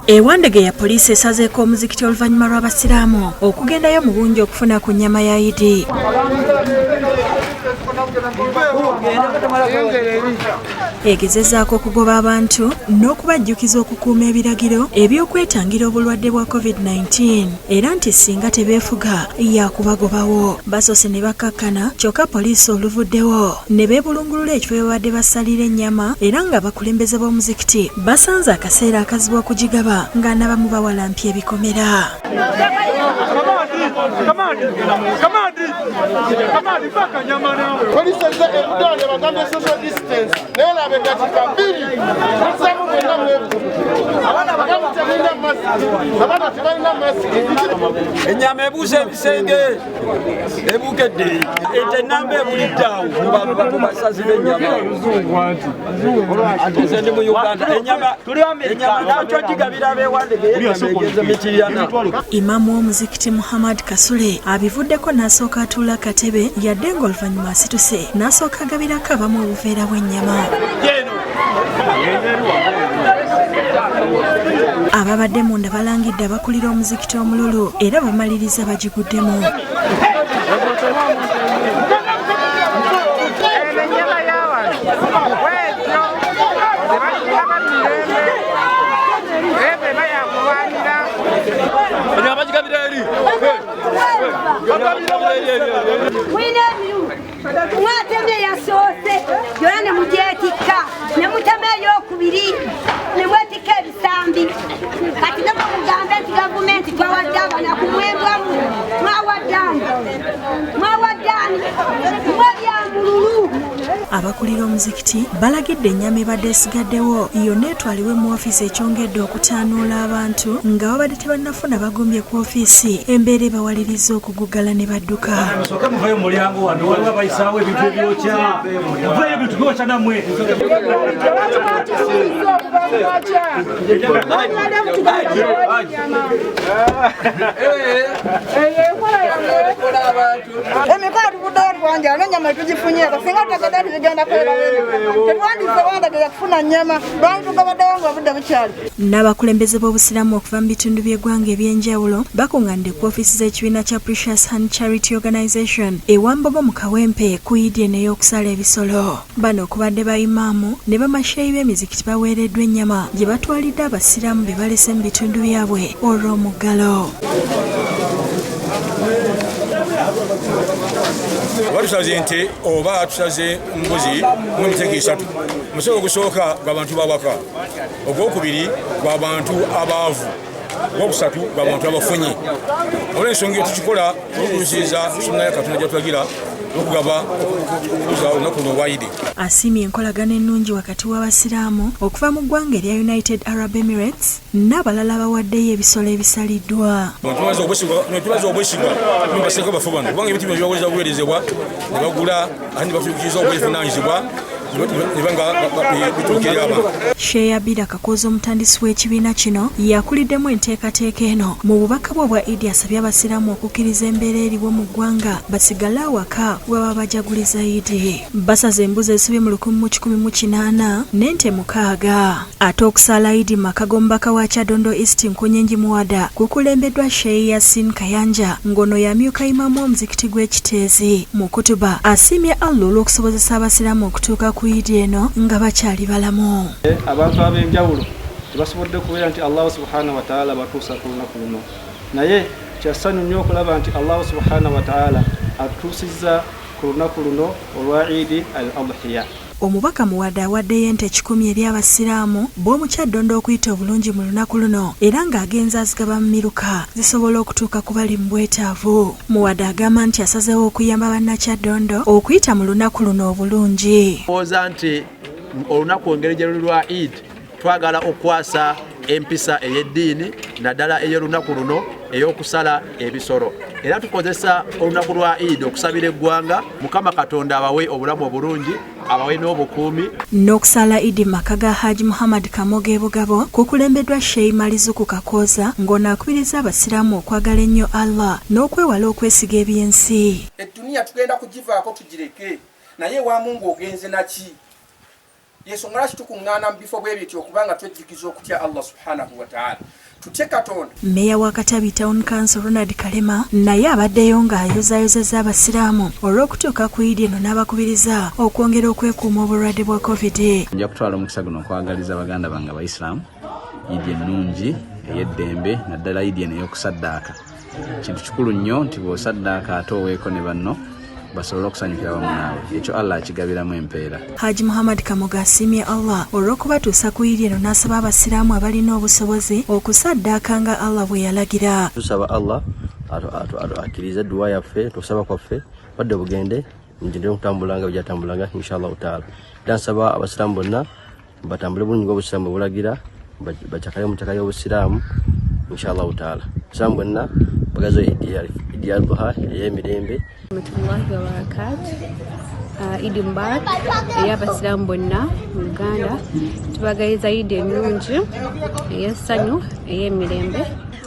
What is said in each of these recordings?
Ewandege ya poliisi esazeeko omuzikiti oluvannyuma lw'abasiraamu okugendayo mu bungi okufuna ku nnyama ya Idi. Egezezzaako okugoba abantu n'okubajjukiza okukuuma ebiragiro eby'okwetangira obulwadde bwa COVID-19 era nti singa tebeefuga yakubagobawo. Basoose ne bakkakkana kyokka poliisi oluvuddewo ne beebulungulula ekifo we babadde basalira ennyama era nga bakulembeze b'omuzikiti basanze akaseera akazibu okugigaba nga n'abamu bawalampye ebikomera. Enyama ebuuse ebisenge ebukedde ente namba ebuliddawo mu basazi b'ennyama ate nze ndi mu Uganda enyama nakyo gigabira ab'Ewandege egeze Mityana. Imaamu w'omuzikiti Muhammad Kasule abivuddeko n'asooka atuula akatebe yadde ng'oluvannyuma asituse n'asooka agabirako abamu obuveera bw'ennyama. Ababadde munda balangidde abakulira omuzikiti omululu era bamaliriza bagiguddemu. Mwateme yasoose yona ne mugyetikka ne mutema ey'okubiri ne mwetikka ebisambi kati ne mugamba nti gavumenti twawadde abana ku mwembwamu mwawaddaani mwabyamululu. Abakulira omuzikiti balagidde ennyama ebadde esigaddewo yonna etwalibwe mu ofiisi ekyongedde okutaanuula abantu nga babadde tebannafuna bagombye ku ofiisi embeera ebawaliriza okuguggala ne badduka. Musooke muvayo mu mulyango wano waliwo abayisaawo ebintu ebyokya muvayo ebintu byokya nammwe. Emikono tuvuddeyo twanjala n'ennyama tugifunyeko singa tutagenda tuzigenda kwera tetwandize Wandege yakufuna nnyama lwaki tugabaddewo nga obudde bukyali. N'abakulembeze b'obusiraamu okuva mu bitundu by'eggwanga eby'enjawulo bakungaanidde ku ofiisi z'ekibiina kya Precious Hand Charity Organization ewambogo mu Kawempe ku Idi ey'okusala ebisolo. Bano okubadde ba imaamu ne bamasheeyi b'emizikiti baweereddwa ennyama gye batwalidde abasiraamu be balese mu bitundu byabwe olw'omuggalo. Batusaze ente oba tusaze mbuzi mu miteeko esatu. Omusomo ogusooka gw'abantu b'awaka, ogwokubiri gw'abantu abaavu, ogwokusatu gw'abantu abafunye. Olw'ensonga tukikola okulusiza sunna ya Katonda gy'atulagira okugaba okuza olunaku luno olwa Idi. Asiimye enkolagana ennungi wakati w'abasiraamu okuva mu ggwanga erya United Arab Emirates n'abalala bawaddeyo ebisolo ebisaliddwa. Tumaze obwesigwa tubaseeko bafu bano kubanga ebintu bino byaweza buweerezebwa ne bagula ate ne batuukiriza obwevunaanyizibwa bituukirira abantu. Sheikh Abida Kakoza omutandisi w'ekibiina kino yakuliddemu enteekateeka eno mu bubaka bwe bwa Idi asabye abasiraamu okukkiriza embeera eriwo mu ggwanga basigale awaka we baba bajaguliza Idi. Basaze embuzi esibye mu 1118 n'ente 6 ate okusala Idi mu maka g'omubaka wa Kyadondo East Nkunyenji Muwada kukulembeddwa Sheikh Yasin Kayanja ng'ono yamyuka imaamu omuzikiti gw'Ekiteezi. Mu kutuba asiimye Allah olw'okusobozesa abasiraamu okutuuka ku Idi eno nga bakyali balamu. Abantu ab'enjawulo tebasobodde kubeera nti Allah subhanahu wa ta'ala batuusa ku lunaku luno, naye kyassanyu nnyo okulaba nti Allah subhanahu wa ta'ala atuusizza ku lunaku luno olwa Idi al-Adhiya. Omubaka Muwada awaddeyo ente 10 eri abasiraamu b'omu Kyadondo okuyita obulungi mu lunaku luno era ng'agenza azigaba mu miruka zisobola okutuuka ku bali mu bwetaavu. Muwada agamba nti asazeewo okuyamba bannakyadondo okuyita mu lunaku luno obulungi. Oza nti olunaku engeri gye luli lwa Eid twagala okwasa empisa ey'eddiini naddala ey'olunaku luno ey'okusala ebisolo. Era tukozesa olunaku lwa Eid okusabira eggwanga Mukama Katonda abawe obulamu obulungi abawe n'obukuumi. N'okusala Eid maka ga Haji Muhammad Kamoga e Bugabo kukulembeddwa Sheikh Malizuku Kakoza ng'ono akubiriza abasiraamu okwagala ennyo Allah n'okwewala okwesiga ebyensi. Eddunia tugenda kugivaako tugireke naye wa Mungu ogenze naki? yensonga lwaki tukuŋŋaana mu bifo bwe bityo okubanga twejjukiza okutya Allah subhanahu wa ta'ala tutye Katonda. Mmeeya wa Katabi Town Council Ronald Kalema naye abaddeyo ng'ayozaayozezza abasiraamu olw'okutuuka ku Idi eno n'abakubiriza okwongera okwekuuma obulwadde bwa COVID. Nja kutwala omukisa guno okwagaliza baganda bange Abaisiraamu Idi ennungi ey'eddembe naddala Idi eno ey'okusaddaaka. Kintu kikulu nnyo nti bw'osaddaaka ate oweeko ne banno basobola okusanyukira wamu naawe. Ekyo Allah akigabiramu empeera. Haji Muhammad Kamoga asiimye Allah olw'okubatuusa ku Idi eno n'asaba abasiraamu abalina obusobozi okusaddaaka nga Allah bwe yalagira. Tusaba Allah akkiriza dduwa yaffe tusaba kwaffe wadde bugende ngendera okutambulanga bwegyatambulanga inshallah taala. Era nsaba abasiraamu bonna batambule bulungi ng'obusiraamu bulagira bacakayo mu ttaka y'obusiraamu inshallah taala. Abasiraamu bonna bagazo Idi al-Adha ey'emirembe. Rahmatullahi wa barakatuh. Idi Mubarak ey'abasiraamu bonna mu Uganda tubagayiza Idi ennungi ey'essanyu ey'emirembe.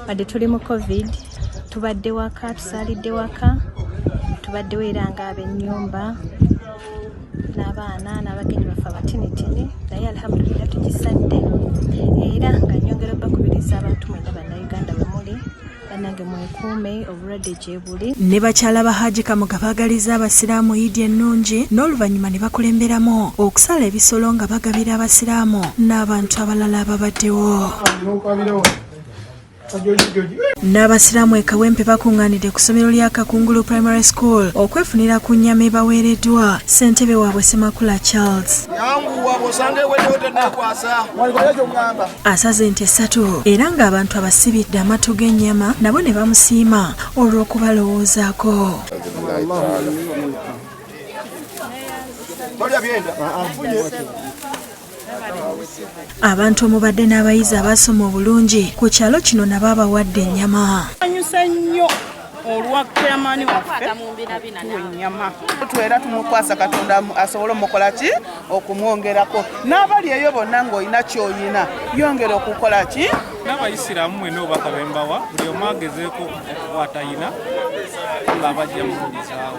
Wadde tuli mu COVID tubadde waka tusaalidde waka tubaddewo era ng'ab'ennyumba n'abaana n'abagenyi baffe abatinitini naye alhamdulillah tugisadde era nga nyongera bakubiriza abantu mwenda bannayuganda bwe muli bannange mwekuume obulwadde gye buli. Ne bakyala ba Haji Kamoga baagaliza abasiraamu Idi ennungi n'oluvannyuma ne bakulemberamu okusala ebisolo nga bagabira abasiraamu n'abantu abalala ababaddewo. N'abasiraamu e Kawempe bakungaanidde ku ssomero lya Kakungulu Primary School okwefunira ku nnyama ebaweereddwa ssentebe waabwe Semakula Charles. Asaze ente 3 era ng'abantu abasibidde amatu g'ennyama nabo ne bamusiima olw'okubalowoozaako. Abantu omubadde n'abayizi abasoma obulungi ku kyalo kino nabo abawadde ennyama. Anyusa nnyo olwa kyamaani waffe ennyama twera tumukwasa Katonda asobole omukola ki okumwongerako n'abali eyo bonna ng'olina ky'oyina yongera okukola ki. N'Abayisiraamu mwena obubaka bembawa buli omu agezeeko okukwata yina nga bajja mukulizaawo.